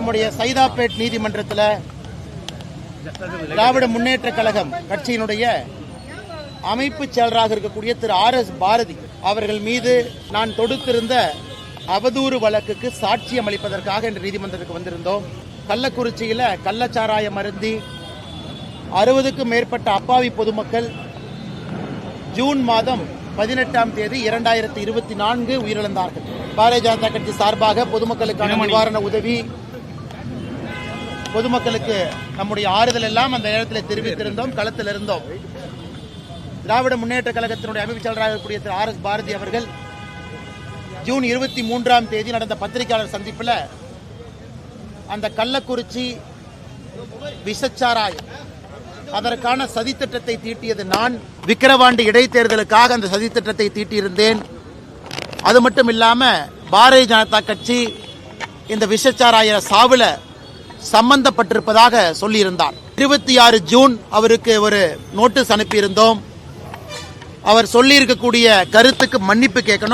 நம்முடைய சைதாப்பேட் நீதிமன்றத்தில் திராவிட முன்னேற்ற கழகம் கட்சியினுடைய அமைப்பு செயலராக இருக்கக்கூடிய திரு RS பாரதி அவர்கள் மீது நான் தொடுத்திருந்த அவதூறு வழக்குக்கு சாட்சியம் அளிப்பதற்காக இன்று நீதிமன்றத்துக்கு வந்திருந்தோம். கள்ளக்குறிச்சியில் கள்ளச்சாராயம் அருந்தி 60க்கும் மேற்பட்ட அப்பாவி பொதுமக்கள் ஜூன் மாதம் 18ஆம் தேதி 2024 உயிரிழந்தார்கள். பாரதிய ஜனதா கட்சி சார்பாக பொதுமக்களுக்கான நிவாரண உதவி, பொதுமக்களுக்கு நம்முடைய ஆறுதல் எல்லாம் அந்த நேரத்தில் தெரிவித்திருந்தோம், களத்தில் இருந்தோம். திராவிட முன்னேற்ற கழகத்தினுடைய அமைப்பு செயலராக இருக்கக்கூடிய திரு RS பாரதி அவர்கள் ஜூன் 23ஆம் தேதி நடந்த பத்திரிகையாளர் சந்திப்பில் அந்த கள்ளக்குறிச்சி விஷச்சாராயம் அதற்கான சதித்திட்டத்தை தீட்டியது நான். விக்கிரவாண்டி இடைத்தேர்தலுக்காக அந்த சதித்திட்டத்தை தீட்டியிருந்தேன். அது மட்டும் இல்லாம பாரதிய ஜனதா கட்சி இந்த விஷச்சாராய சாவுல சம்பந்தப்பட்டிருப்பதாக சொல்லியிருந்தார். 26 ஜூன் அவருக்கு ஒரு நோட்டீஸ் அனுப்பியிருந்தோம். அவர் சொல்லி இருக்கக்கூடிய கருத்துக்கு மன்னிப்பு கேட்கணும்.